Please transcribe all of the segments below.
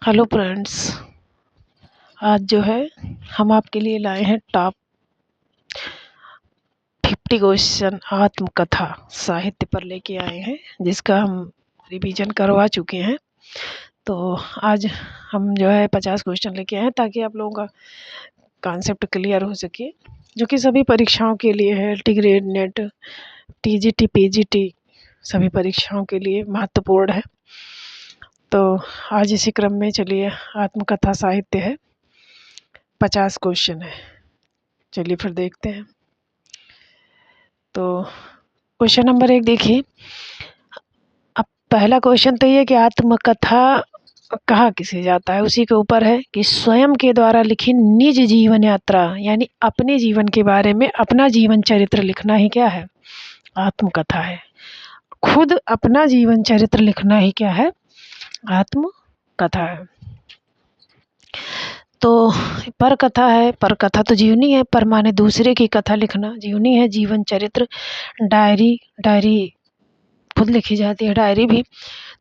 Hello friends, आज जो है हम आपके लिए लाए हैं टॉप 50 क्वेश्चन आत्मकथा साहित्य पर लेके आए हैं, जिसका हम रिवीजन करवा चुके हैं। तो आज हम जो है 50 क्वेश्चन लेके आए हैं ताकि आप लोगों का कॉन्सेप्ट क्लियर हो सके, जो कि सभी परीक्षाओं के लिए है। T grade, net, TGT, PGT सभी परीक्षाओं के लिए महत्वपूर्ण है। तो आज इसी क्रम में चलिए, आत्मकथा साहित्य है, 50 क्वेश्चन है। चलिए फिर देखते हैं। तो क्वेश्चन नंबर 1 देखिए। अब पहला क्वेश्चन तो ये कि आत्मकथा कहा किसे जाता है, उसी के ऊपर है कि स्वयं के द्वारा लिखी निज जीवन यात्रा, यानी अपने जीवन के बारे में अपना जीवन चरित्र लिखना ही क्या है, आत्मकथा है। खुद अपना जीवन चरित्र लिखना ही क्या है, आत्मकथा है। तो पर कथा है, पर कथा तो जीवनी है, पर माने दूसरे की कथा लिखना, जीवनी है। जीवन चरित्र, डायरी, डायरी खुद लिखी जाती है, डायरी भी।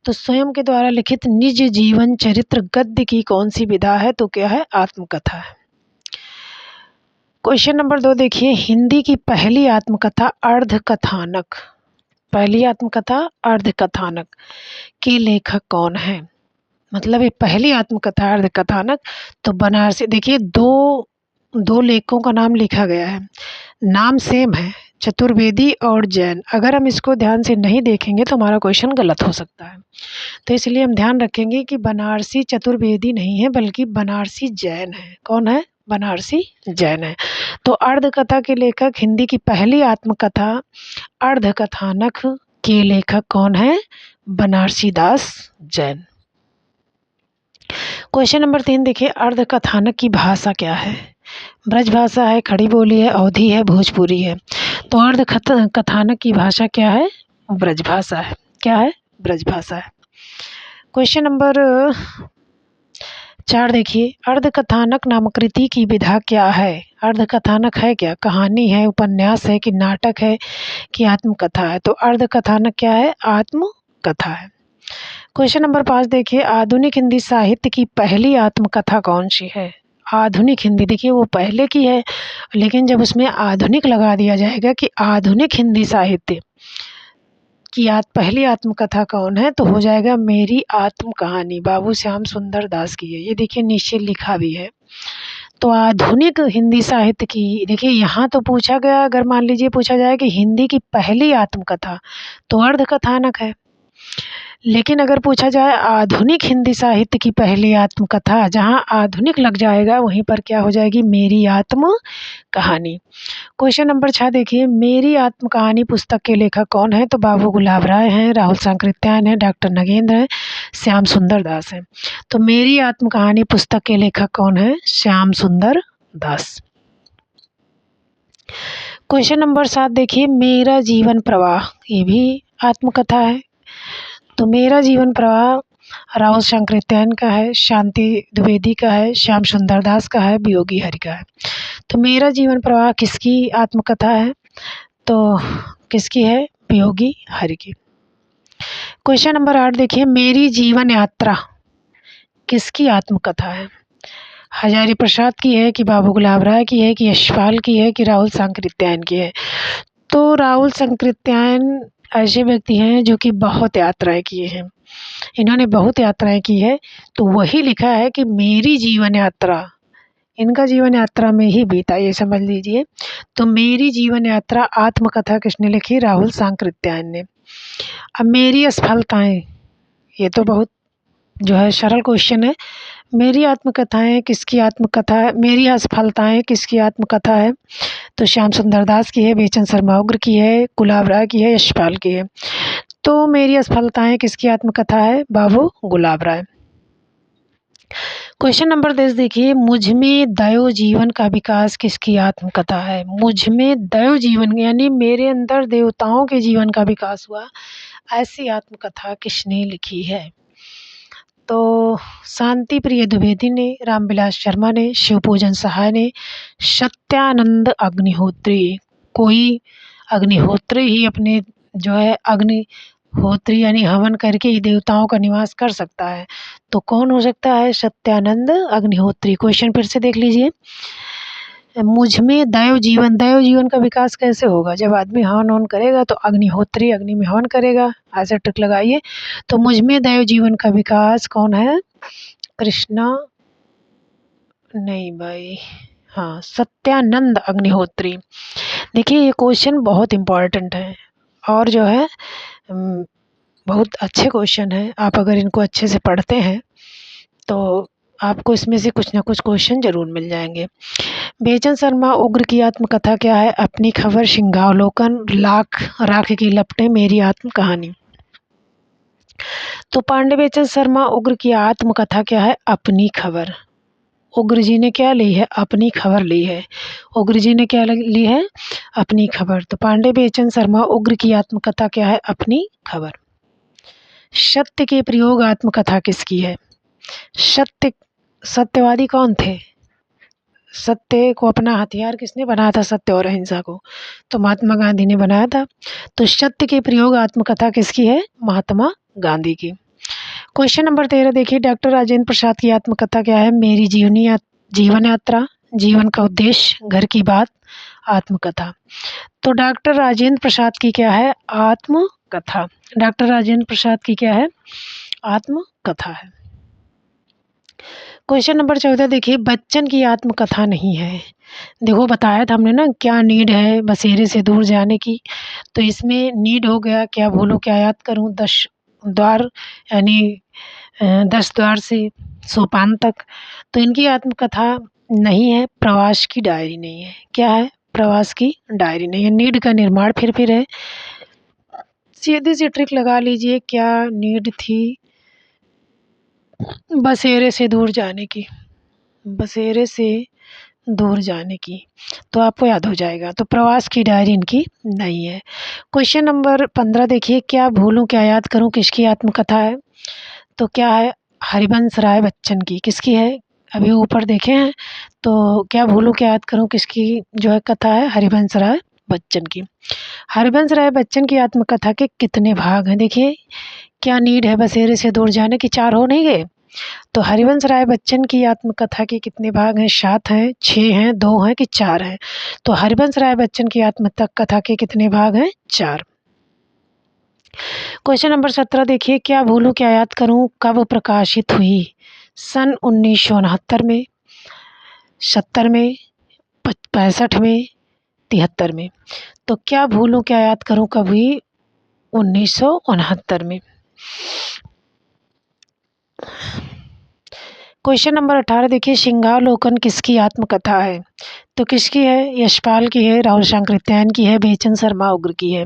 तो स्वयं के द्वारा लिखित निज जीवन चरित्र गद्य की कौन सी विधा है, तो क्या है, आत्मकथा है। क्वेश्चन नंबर 2 देखिए। हिंदी की पहली आत्मकथा अर्धकथानक, पहली आत्मकथा अर्धकथानक के लेखक कौन है? मतलब ये पहली आत्मकथा अर्धकथानक। तो बनारसी, देखिए दो लेखकों का नाम लिखा गया है, नाम सेम है, चतुर्वेदी और जैन। अगर हम इसको ध्यान से नहीं देखेंगे तो हमारा क्वेश्चन गलत हो सकता है। तो इसलिए हम ध्यान रखेंगे कि बनारसी चतुर्वेदी नहीं है, बल्कि बनारसी जैन है। कौन है? बनारसी जैन है। तो अर्धकथा के लेखक, हिंदी की पहली आत्मकथा अर्धकथानक के लेखक कौन है? बनारसी दास जैन। क्वेश्चन नंबर 3 देखिए। अर्धकथानक की भाषा क्या है? ब्रज भाषा है, खड़ी बोली है, अवधी है, भोजपुरी है। तो अर्धकथानक की भाषा क्या है? ब्रज भाषा है। क्या है? ब्रज भाषा है। क्वेश्चन नंबर 4 देखिए। अर्धकथानक नामकृति की विधा क्या है? अर्धकथानक है क्या? कहानी है, उपन्यास है, कि नाटक है, कि आत्मकथा है? तो अर्धकथानक क्या है? आत्मकथा है। क्वेश्चन नंबर 5 देखिए। आधुनिक हिंदी साहित्य की पहली आत्मकथा कौन सी है? आधुनिक हिंदी, देखिए वो पहले की है, लेकिन जब उसमें आधुनिक लगा दिया जाएगा कि आधुनिक हिंदी साहित्य की पहली आत्मकथा कौन है, तो हो जाएगा मेरी आत्म कहानी, बाबू श्याम सुंदर दास की है। ये देखिए नीचे लिखा भी है। तो आधुनिक हिंदी साहित्य की, देखिए यहाँ तो पूछा गया, अगर मान लीजिए पूछा जाए कि हिंदी की पहली आत्मकथा, तो अर्धकथानक है। लेकिन अगर पूछा जाए आधुनिक हिंदी साहित्य की पहली आत्मकथा, जहाँ आधुनिक लग जाएगा वहीं पर क्या हो जाएगी, मेरी आत्म कहानी। क्वेश्चन नंबर 6 देखिए। मेरी आत्म कहानी पुस्तक के लेखक कौन है? तो बाबू गुलाब राय हैं, राहुल सांकृत्यायन है, डॉक्टर नगेंद्र है, श्याम सुंदर दास है। तो मेरी आत्म कहानी पुस्तक के लेखक कौन है? श्याम सुंदर दास। क्वेश्चन नंबर 7 देखिए। मेरा जीवन प्रवाह, ये भी आत्मकथा है। तो मेरा जीवन प्रवाह राहुल सांकृत्यायन का है, शांति द्विवेदी का है, श्याम सुंदर दास का है, वियोगी हरि का है। तो मेरा जीवन प्रवाह किसकी आत्मकथा है? तो किसकी है? वियोगी हरि की। क्वेश्चन नंबर 8 देखिए। मेरी जीवन यात्रा किसकी आत्मकथा है? हजारी प्रसाद की है, कि बाबू गुलाब राय की है, कि यशपाल की है, कि राहुल सांकृत्यायन की है? तो राहुल सांकृत्यायन ऐसे व्यक्ति हैं जो कि बहुत यात्राएं किए हैं, इन्होंने बहुत यात्राएं की है। तो वही लिखा है कि मेरी जीवन यात्रा, इनका जीवन यात्रा में ही बीता, ये समझ लीजिए। तो मेरी जीवन यात्रा आत्मकथा किसने लिखी? राहुल सांकृत्यायन ने। अब मेरी असफलताएं, ये तो बहुत जो है सरल क्वेश्चन है। मेरी आत्मकथाएं किसकी आत्मकथा है? मेरी असफलताएं किसकी आत्मकथा है? तो श्याम सुंदर दास की है, बेचन शर्मा उग्र की है, गुलाब राय की है, यशपाल की है। तो मेरी असफलताएं किसकी आत्मकथा है? बाबू गुलाब राय। क्वेश्चन नंबर 10 देखिए। मुझ में दयो जीवन का विकास किसकी आत्मकथा है? मुझ में दयो जीवन, यानी मेरे अंदर देवताओं के जीवन का विकास हुआ, ऐसी आत्मकथा किसने लिखी है? तो शांति प्रिय द्विवेदी ने, रामविलास शर्मा ने, शिवपूजन सहाय ने, सत्यानंद अग्निहोत्री। कोई अग्निहोत्री ही अपने जो है होत्री यानी हवन करके ही देवताओं का निवास कर सकता है। तो कौन हो सकता है? सत्यानंद अग्निहोत्री। क्वेश्चन फिर से देख लीजिए। मुझ में दैव जीवन का विकास कैसे होगा? जब आदमी हवन हवन करेगा तो अग्निहोत्री अग्नि में हवन करेगा, ऐसा ट्रिक लगाइए। तो मुझ में दैव जीवन का विकास कौन है? कृष्णा नहीं भाई, हाँ, सत्यानंद अग्निहोत्री। देखिए ये क्वेश्चन बहुत इम्पोर्टेंट है और जो है बहुत अच्छे क्वेश्चन हैं। आप अगर इनको अच्छे से पढ़ते हैं तो आपको इसमें से कुछ ना कुछ क्वेश्चन ज़रूर मिल जाएंगे। बेचन शर्मा उग्र की आत्मकथा क्या है? अपनी खबर, सिंहावलोकन, लाख राख की लपटें, मेरी आत्म कहानी। तो पांडे बेचन शर्मा उग्र की आत्मकथा क्या है? अपनी खबर। उग्र जी ने क्या ली है? अपनी खबर ली है। उग्र जी ने क्या ली है? अपनी खबर। तो पांडे बेचन शर्मा उग्र की आत्मकथा क्या है? अपनी खबर। सत्य के प्रयोग आत्मकथा किसकी है? सत्यवादी कौन थे? सत्य को अपना हथियार किसने बनाया था? सत्य और अहिंसा को तो महात्मा गांधी ने बनाया था। तो सत्य के प्रयोग आत्मकथा किसकी है? महात्मा गांधी की। क्वेश्चन नंबर 13 देखिए। डॉक्टर राजेंद्र प्रसाद की आत्मकथा क्या है? मेरी जीवन यात्रा, जीवन का उद्देश्य, घर की बात, आत्मकथा। तो डॉक्टर राजेंद्र प्रसाद की क्या है? आत्मकथा। डॉक्टर राजेंद्र प्रसाद की क्या है? आत्मकथा है। क्वेश्चन नंबर 14 देखिए। बच्चन की आत्मकथा नहीं है। देखो बताया था हमने ना क्या नीड है बसेरे से दूर जाने की। तो इसमें नीड हो गया क्या भूलूं क्या याद करूं, 10 द्वार यानी 10 द्वार से सोपान तक। तो इनकी आत्मकथा नहीं है। प्रवास की डायरी नहीं है। क्या है? प्रवास की डायरी नहीं है। नीड का निर्माण फिर है। सीधी सी ट्रिक लगा लीजिए, क्या नीड थी? बसेरे से दूर जाने की। बसेरे से दूर जाने की तो आपको याद हो जाएगा। तो प्रवास की डायरी इनकी नहीं है। क्वेश्चन नंबर 15 देखिए। क्या भूलूं क्या याद करूं किसकी आत्मकथा है? तो क्या है? हरिवंश राय बच्चन की। किसकी है? अभी ऊपर देखे हैं। तो क्या भूलूं क्या याद करूं किसकी जो है कथा है? हरिवंश राय बच्चन की। हरिवंश राय बच्चन की आत्मकथा के कितने भाग हैं? देखिए क्या नीड है बसेरे से दूर जाने की, 4 हो नहीं गए? तो हरिवंश राय बच्चन की आत्मकथा के कितने भाग हैं? 7 हैं, 6 हैं, 2 हैं कि 4 हैं? तो हरिवंश राय बच्चन की आत्मकथा के कितने भाग हैं? 4। क्वेश्चन नंबर 17 देखिए। क्या भूलूं क्या याद करूं कब प्रकाशित हुई? सन 1969 में, 70 में, 65 में, 73 में। तो क्या भूलूं क्या याद करूं कब हुई? 1969 में। क्वेश्चन नंबर 18 देखिए। सिंहावलोकन किसकी आत्मकथा है? तो किसकी है? यशपाल की है, राहुल शांकृत्यायन की है, बेचन शर्मा उग्र की है।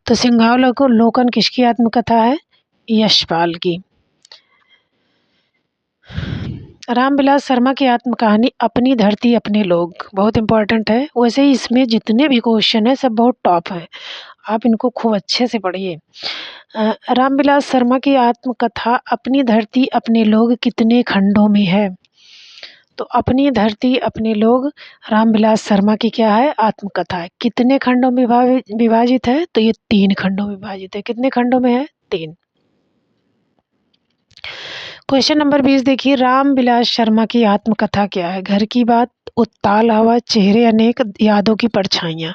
तो सिंहावलोकन किसकी आत्मकथा है? यशपाल की। रामविलास शर्मा की आत्मकहानी अपनी धरती अपने लोग बहुत इंपॉर्टेंट है। वैसे ही इसमें जितने भी क्वेश्चन है सब बहुत टॉप है, आप इनको खूब अच्छे से पढ़िए। रामविलास शर्मा की आत्मकथा अपनी धरती अपने लोग कितने खंडों में है? तो अपनी धरती अपने लोग रामविलास शर्मा की क्या है? आत्मकथा है। कितने खंडों में विभाजित है? तो ये 3 खंडों में विभाजित है। कितने खंडों में है? 3। क्वेश्चन नंबर 20 देखिए। रामविलास शर्मा की आत्मकथा क्या है? घर की बात, उत्ताल हवा, चेहरे अनेक, यादों की परछाइयाँ।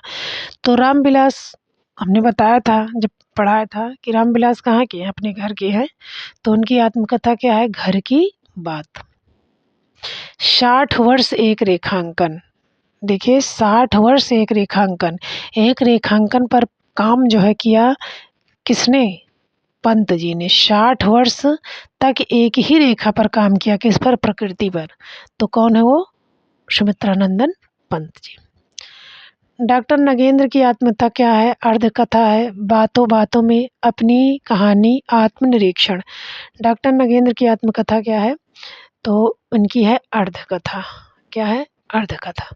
तो रामविलास हमने बताया था जब पढ़ाया था कि रामविलास कहाँ के हैं? अपने घर के हैं। तो उनकी आत्मकथा क्या है? घर की बात। 60 वर्ष एक रेखांकन। देखिए 60 वर्ष एक रेखांकन। एक रेखांकन पर काम जो है किया किसने? पंत जी ने। 60 वर्ष तक एक ही रेखा पर काम किया। किस पर? प्रकृति पर। तो कौन है वो? सुमित्रानंदन पंत जी। डॉक्टर नगेंद्र की आत्मकथा क्या है? अर्धकथा है। बातों बातों में, अपनी कहानी, आत्मनिरीक्षण। डॉक्टर नगेंद्र की आत्मकथा क्या है? तो उनकी है अर्धकथा। क्या है? अर्धकथा।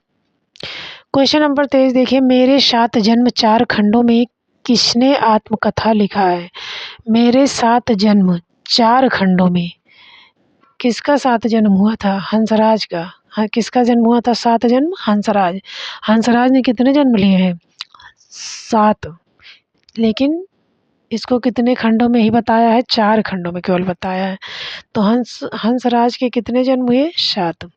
क्वेश्चन नंबर 23 देखिए। मेरे 7 जन्म 4 खंडों में किसने आत्मकथा लिखा है? मेरे 7 जन्म 4 खंडों में किसका 7 जन्म हुआ था? हंसराज का। हाँ, किसका जन्म हुआ था? 7 जन्म हंसराज। हंसराज ने कितने जन्म लिए हैं? 7। लेकिन इसको कितने खंडों में ही बताया है? 4 खंडों में केवल बताया है। तो हंसराज के कितने जन्म हुए? 7।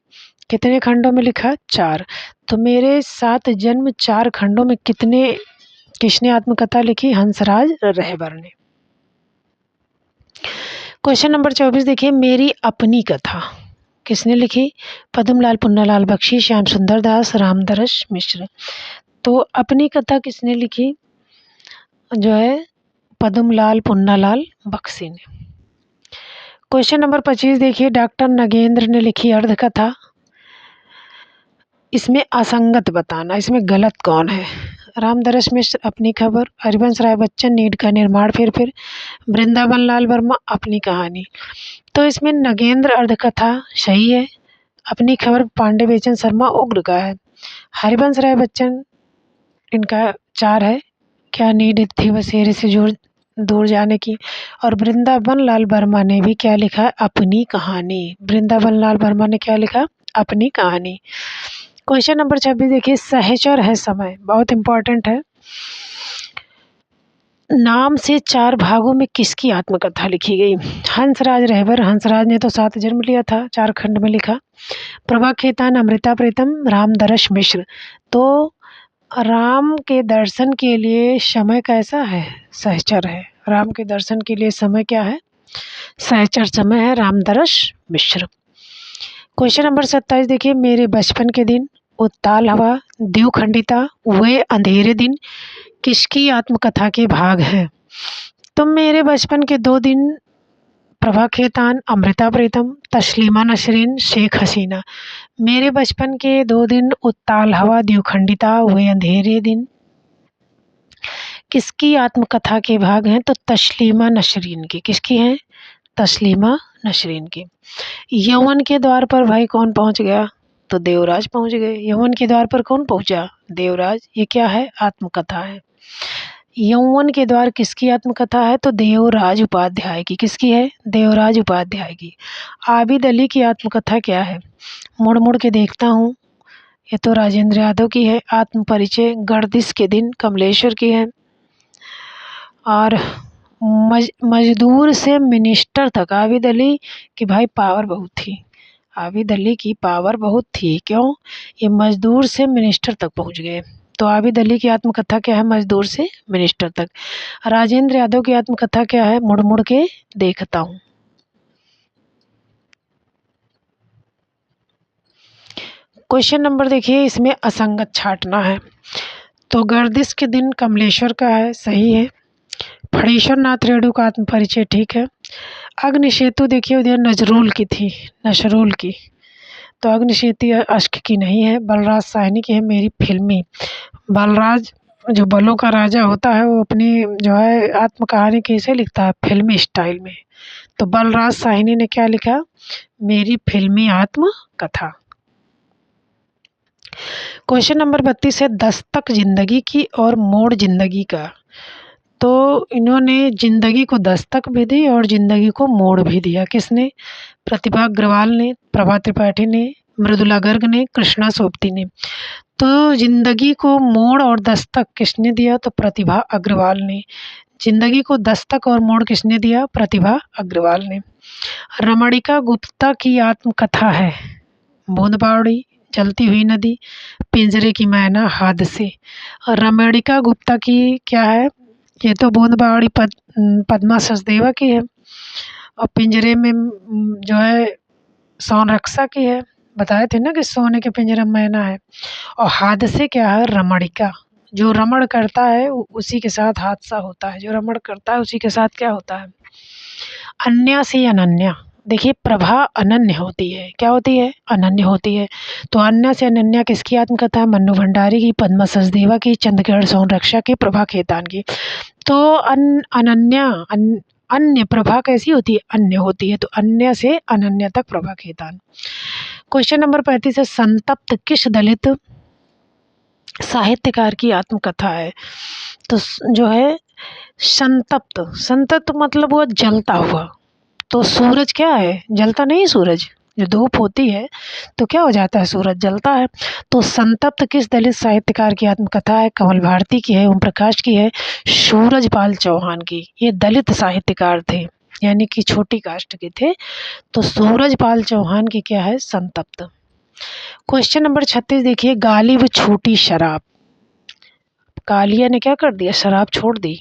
कितने खंडों में लिखा? 4। तो मेरे 7 जन्म 4 खंडों में किसने आत्मकथा लिखी? हंसराज रहबर ने। क्वेश्चन नंबर 24 देखिए, मेरी अपनी कथा किसने लिखी? पद्मलाल पुन्नालाल बख्शी, श्याम सुंदर दास, रामदरस मिश्र। तो अपनी कथा किसने लिखी? जो है पद्मलाल पुन्नालाल बख्शी ने। क्वेश्चन नंबर 25 देखिए, डॉक्टर नगेंद्र ने लिखी अर्धकथा, इसमें असंगत बताना, इसमें गलत कौन है? रामदरस मिश्र अपनी खबर, हरिवंश राय बच्चन नीड का निर्माण, फिर वृंदावन लाल वर्मा अपनी कहानी। तो इसमें नगेंद्र अर्धकथा सही है, अपनी खबर पांडे बेचन शर्मा उग्र का है, हरिवंश राय बच्चन इनका 4 है, क्या नीड थी बसेरे से दूर जाने की। और वृंदावन लाल वर्मा ने भी क्या लिखा? अपनी कहानी। वृंदावन लाल वर्मा ने क्या लिखा? अपनी कहानी। क्वेश्चन नंबर 26 देखिए, सहचर है समय, बहुत इंपॉर्टेंट है। नाम से 4 भागों में किसकी आत्मकथा लिखी गई? हंसराज रहबर, हंसराज ने तो 7 जन्म लिया था, 4 खंड में लिखा। प्रभा खेतान, अमृता प्रीतम, रामदरस मिश्र। तो राम के दर्शन के लिए समय कैसा है? सहचर है। राम के दर्शन के लिए समय क्या है? सहचर समय है, रामदरस मिश्र। क्वेश्चन नंबर 27 देखिए, मेरे बचपन के दिन, उत्ताल हवा, द्युखंडिता, वे अंधेरे दिन किसकी आत्मकथा के भाग हैं? तो मेरे बचपन के 2 दिन, प्रभा खेतान, अमृता प्रीतम, तस्लीमा नसरीन, शेख हसीना। मेरे बचपन के 2 दिन, उत्ताल हवा, द्युखंडिता, वे अंधेरे दिन किसकी आत्मकथा के भाग हैं? तो तस्लीमा नसरीन की। किसकी हैं? तस्लीमा नसरीन की। यौवन के द्वार पर भाई कौन पहुंच गया? तो देवराज पहुंच गए। यौवन के द्वार पर कौन पहुंचा? देवराज। ये क्या है? आत्मकथा है। यौवन के द्वार किसकी आत्मकथा है? तो देवराज उपाध्याय की। किसकी है? देवराज उपाध्याय की। आबिद अली की आत्मकथा क्या है? मुड़ मुड़ के देखता हूँ, ये तो राजेंद्र यादव की है। आत्म परिचय, गर्दिश के दिन, कमलेश्वर की है। और मजदूर से मिनिस्टर तक आबिद अली की भाई पावर बहुत थी। आबिद अली की पावर बहुत थी। क्यों? ये मजदूर से मिनिस्टर तक पहुंच गए। तो आबिद अली की आत्मकथा क्या है? मजदूर से मिनिस्टर तक। राजेंद्र यादव की आत्मकथा क्या है? मुड़ मुड़ के देखता हूँ। क्वेश्चन नंबर देखिए, इसमें असंगत छांटना है। तो गर्दिश के दिन कमलेश्वर का है, सही है। फणीश्वर नाथ रेणु का आत्म परिचय, ठीक है। अग्निसेतु देखिए उधर नजरुल की थी, नशरुल की। तो अग्निसेतु अश्क की नहीं है, बलराज साहनी की है। मेरी फिल्मी, बलराज जो बलों का राजा होता है वो अपनी जो है आत्मकहानी कैसे लिखता है? फिल्मी स्टाइल में। तो बलराज साहनी ने क्या लिखा? मेरी फिल्मी आत्मकथा। क्वेश्चन नंबर 32 है, दस्तक जिंदगी की और मोड़ जिंदगी का। तो इन्होंने जिंदगी को दस्तक भी दी और जिंदगी को मोड़ भी दिया। किसने? प्रतिभा अग्रवाल ने, प्रभा त्रिपाठी ने, मृदुला गर्ग ने, कृष्णा सोबती ने। तो जिंदगी को मोड़ और दस्तक किसने दिया? तो प्रतिभा अग्रवाल ने। जिंदगी को दस्तक और मोड़ किसने दिया? प्रतिभा अग्रवाल ने। रमणिका गुप्ता की आत्मकथा है, बूंदबावड़ी, जलती हुई नदी, पिंजरे की मैना, हादसे। रमणिका गुप्ता की क्या है? ये तो बूंदबावड़ी पद्मा सचदेवा की है। और पिंजरे में जो है सोनरक्षा की है। बताए थे ना कि सोने के पिंजरे में मैना है। और हादसे क्या है? रमणिका। जो रमण करता है उसी के साथ हादसा होता है, जो रमण करता है उसी के साथ क्या होता है? अन्य से अनन्या। देखिए प्रभा अनन्य होती है, क्या होती है? अनन्य होती है। तो अन्य से अनन्या किसकी आत्मकथा है? मन्नू भंडारी की, पद्मा सचदेवा की, चंद्रकिरण सोनरक्षा की, प्रभा खेतान की। तो अनन्या अन्य प्रभा कैसी होती है? अन्य होती है। तो अन्य से अनन्या तक प्रभा खेतान। क्वेश्चन नंबर 35 है, संतप्त किस दलित साहित्यकार की आत्मकथा है? तो जो है संतप्त, संतप्त मतलब वो जलता हुआ। तो सूरज क्या है? जलता नहीं सूरज, जो धूप होती है तो क्या हो जाता है, सूरज जलता है। तो संतप्त किस दलित साहित्यकार की आत्मकथा है? कमल भारती की है, ओम प्रकाश की है, सूरजपाल चौहान की। ये दलित साहित्यकार थे, यानी कि छोटी कास्ट के थे। तो सूरजपाल चौहान की क्या है, संतप्त। क्वेश्चन नंबर 36 देखिए, गालिब छूटी शराब। कालिया ने क्या कर दिया, शराब छोड़ दी।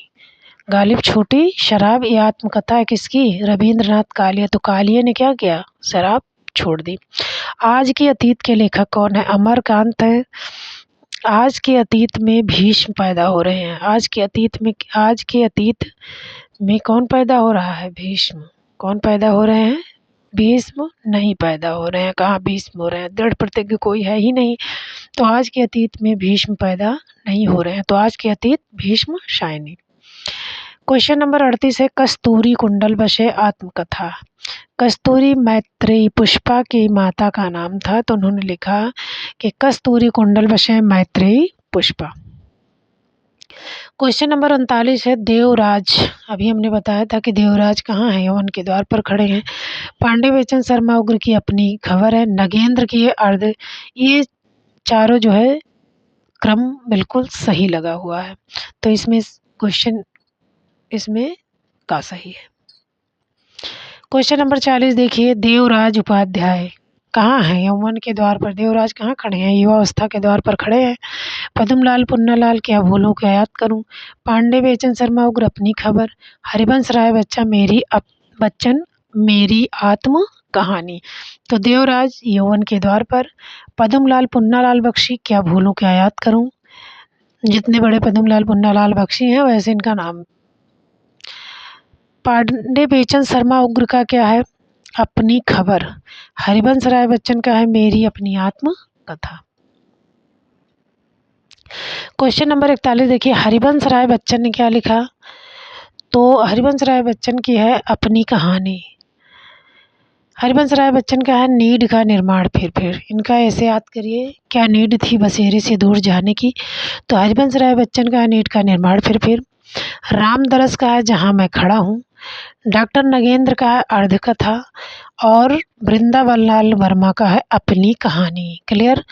गालिब छूटी शराब ये आत्मकथा है किसकी, रविंद्रनाथ कालिया। तो कालिया ने क्या किया, शराब छोड़ दी। आज के अतीत के लेखक कौन है, अमरकांत है। आज के अतीत में भीष्म पैदा हो रहे हैं। आज के अतीत में कौन पैदा हो रहा है, भीष्म। कौन पैदा हो रहे हैं, भीष्म नहीं पैदा हो रहे हैं। कहाँ भीष्म हो रहे हैं, दृढ़ प्रतिज्ञ कोई है ही नहीं। तो आज के अतीत में भीष्म पैदा नहीं हो रहे हैं। तो आज के अतीत भीष्म शायनी। क्वेश्चन नंबर 38 है, कस्तूरी कुंडल बसे आत्मकथा। कस्तूरी मैत्रेयी पुष्पा की माता का नाम था, तो उन्होंने लिखा कि कस्तूरी कुंडल बसे मैत्रेयी पुष्पा। क्वेश्चन नंबर 39 है, देवराज। अभी हमने बताया था कि देवराज कहाँ है, यवन के द्वार पर खड़े हैं। पांडे बेचन शर्मा उग्र की अपनी खबर है, नगेंद्र की अर्ध। ये चारों जो है क्रम बिल्कुल सही लगा हुआ है। तो इसमें क्वेश्चन इसमें का सही है। क्वेश्चन नंबर 40 देखिए, देवराज उपाध्याय कहाँ हैं, यौवन के द्वार पर। देवराज कहाँ खड़े हैं, युवावस्था के द्वार पर खड़े हैं। पद्मलाल पुन्नालाल क्या भूलों क्या याद करूं। पांडे बेचन शर्मा उग्र अपनी खबर। हरिवंश राय बच्चन मेरी आत्म कहानी। तो देवराज यौवन के द्वार पर। पद्मलाल पुन्नालाल बख्शी क्या भूलों क्या याद करूं। जितने बड़े पद्मलाल पुन्नालाल बख्शी हैं वैसे इनका नाम। पांडे बेचन शर्मा उग्र का क्या है, अपनी खबर। हरिवंश राय बच्चन का है, मेरी अपनी आत्म कथा। क्वेश्चन नंबर 41 देखिए, हरिवंश राय बच्चन ने क्या लिखा। तो हरिवंश राय बच्चन की है अपनी कहानी। हरिवंश राय बच्चन का है नीड का निर्माण फिर। इनका ऐसे याद करिए, क्या नीड थी बसेरे से दूर जाने की। तो हरिवंश राय बच्चन का है नीड का निर्माण फिर। रामदरस का है जहाँ मैं खड़ा हूँ। डॉक्टर नगेंद्र का है अर्धकथा। और वृंदावन लाल वर्मा का है अपनी कहानी। क्लियर।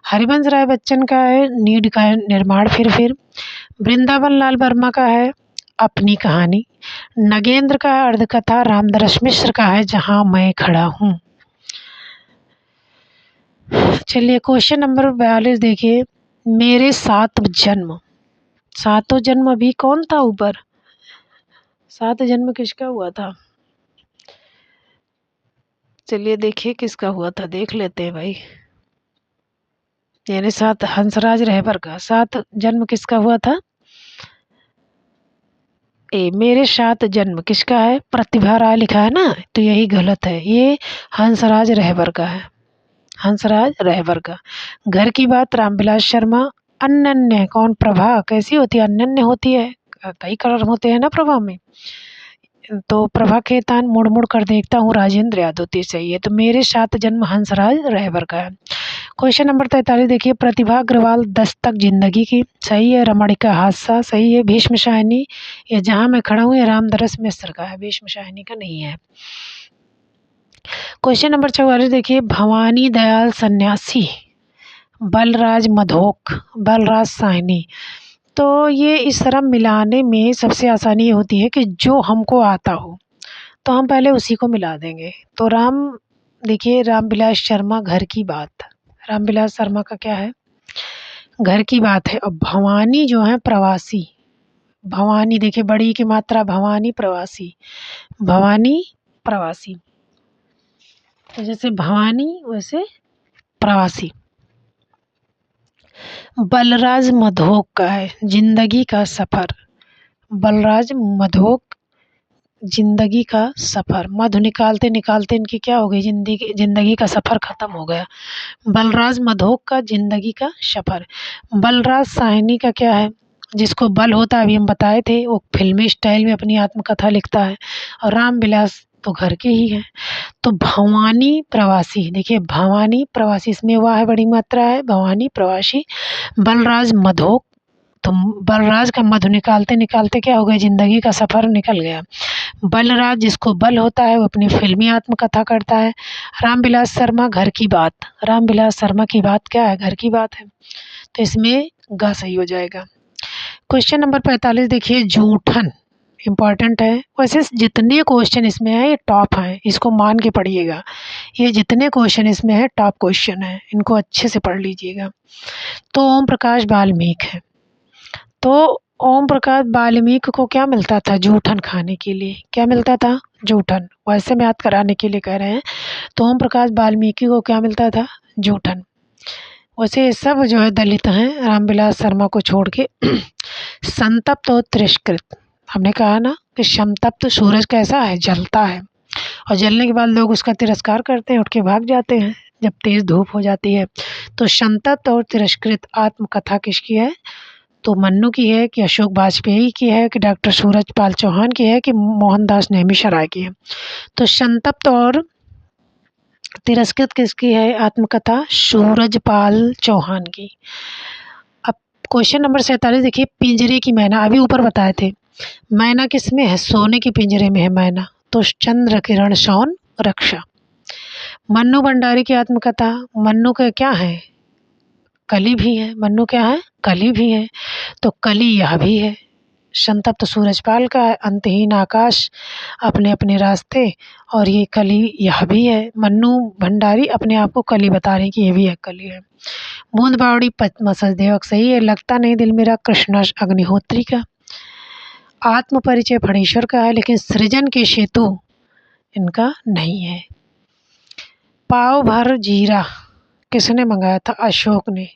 हरिवंश राय बच्चन का है नीड का निर्माण फिर। वृंदावन लाल वर्मा का है अपनी कहानी। नगेंद्र का है अर्धकथा। रामदरस मिश्र का है जहाँ मैं खड़ा हूँ। चलिए क्वेश्चन नंबर 42 देखिए, मेरे 7 जन्म। सातों जन्म अभी कौन था ऊपर, 7 जन्म किसका हुआ था। चलिए देखिए किसका हुआ था, देख लेते हैं भाई। यानी 7 हंसराज रहबर का 7 जन्म किसका हुआ था। मेरे 7 जन्म किसका है, प्रतिभा राय लिखा है ना, तो यही गलत है। ये हंसराज रहबर का है, हंसराज रहबर का। घर की बात रामविलास शर्मा। अनन्य कौन, प्रभा कैसी होती है, अनन्य होती है। कई कलर होते हैं ना प्रभा में। तो प्रभा खेतान मुड़ मुड़ कर देखता हूँ राजेंद्र यादव सही है। तो मेरे 7 जन्म हंसराज रहबर का है। क्वेश्चन नंबर 43 देखिए, प्रतिभा अग्रवाल दस्तक जिंदगी की सही है। रमणिका हादसा सही है। भीष्म शाहिनी ये जहाँ मैं खड़ा हूँ ये रामदरस मिश्र का है, भीष्म शाहिनी का नहीं है। क्वेश्चन नंबर 44 देखिए, भवानी दयाल सन्यासी। बलराज मधोक, बलराज साहनी। तो ये इस तरह मिलाने में सबसे आसानी ये होती है कि जो हमको आता हो तो हम पहले उसी को मिला देंगे। तो देखिए रामविलास शर्मा घर की बात, रामविलास शर्मा का क्या है, घर की बात है। और भवानी जो है प्रवासी। भवानी देखिए बड़ी की मात्रा, भवानी प्रवासी, भवानी प्रवासी। तो जैसे भवानी वैसे प्रवासी। बलराज मधोक का है जिंदगी का सफर। बलराज मधोक जिंदगी का सफर। मधु निकालते निकालते इनकी क्या हो गई, जिंदगी का सफर खत्म हो गया। बलराज मधोक का जिंदगी का सफर। बलराज साहनी का क्या है, जिसको बल होता है अभी हम बताए थे, वो फिल्मी स्टाइल में अपनी आत्मकथा लिखता है। और रामविलास तो घर के ही हैं। तो भवानी प्रवासी, देखिए भवानी प्रवासी इसमें वाह है बड़ी मात्रा है, भवानी प्रवासी। बलराज मधोक, तो बलराज का मधु निकालते निकालते क्या हो गया, जिंदगी का सफर निकल गया। बलराज जिसको बल होता है वो अपनी फिल्मी आत्मकथा करता है। रामविलास शर्मा घर की बात, रामविलास शर्मा की बात क्या है, घर की बात है, तो इसमें ग सही हो जाएगा। क्वेश्चन नंबर 45 देखिए, जूठन इम्पॉर्टेंट है। वैसे जितने क्वेश्चन इसमें हैं ये टॉप हैं, इसको मान के पढ़िएगा। ये जितने क्वेश्चन इसमें है टॉप क्वेश्चन है, इनको अच्छे से पढ़ लीजिएगा। तो ओम प्रकाश वाल्मीकि है, तो ओम प्रकाश वाल्मीकि को क्या मिलता था जूठन खाने के लिए, क्या मिलता था, जूठन। वैसे में याद कराने के लिए कह रहे हैं। तो ओम प्रकाश वाल्मीकि को क्या मिलता था, जूठन। वैसे ये सब जो है दलित हैं, रामविलास शर्मा को छोड़ के। संतप्त और तिरस्कृत, हमने कहा ना कि संतप्त सूरज कैसा है, जलता है, और जलने के बाद लोग उसका तिरस्कार करते हैं, उठ के भाग जाते हैं जब तेज धूप हो जाती है। तो संतप्त और तिरस्कृत आत्मकथा किसकी है, तो मन्नू की है कि अशोक वाजपेयी की है कि डॉक्टर सूरजपाल चौहान की है कि मोहनदास नेमिशराय की है। तो संतप्त और तिरस्कृत किसकी है आत्मकथा, सूरजपाल चौहान की। अब क्वेश्चन नंबर 47 देखिए, पिंजरे की मैना, अभी ऊपर बताए थे मैना किस में है, सोने के पिंजरे में है मैना, तो चंद्र किरण शौन रक्षा। मन्नू भंडारी की आत्मकथा, मन्नू का क्या है, कली भी है, मन्नू क्या है, कली भी है, तो कली यह भी है। संतप्त सूरजपाल का है, अंतहीन आकाश, अपने अपने रास्ते, और ये कली यह भी है। मन्नू भंडारी अपने आप को कली बता रहे हैं कि ये भी एक कली है। बूंद बावड़ी पद्मा सचदेव सही है, लगता नहीं दिल मेरा कृष्णा अग्निहोत्री का। आत्म परिचय फणीश्वर का है, लेकिन सृजन के सेतु इनका नहीं है। पाव भर जीरा किसने मंगाया था, अशोक ने,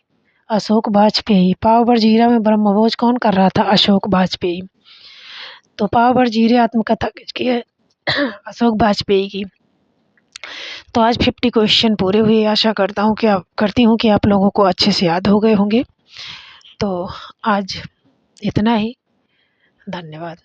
अशोक वाजपेयी। पाव भर जीरा में ब्रह्मभोज कौन कर रहा था, अशोक वाजपेयी। तो पाव भर जीरे आत्मकथा किसकी है, अशोक वाजपेयी की। तो आज 50 क्वेश्चन पूरे हुए, आशा करती हूँ कि आप लोगों को अच्छे से याद हो गए होंगे। तो आज इतना ही, धन्यवाद।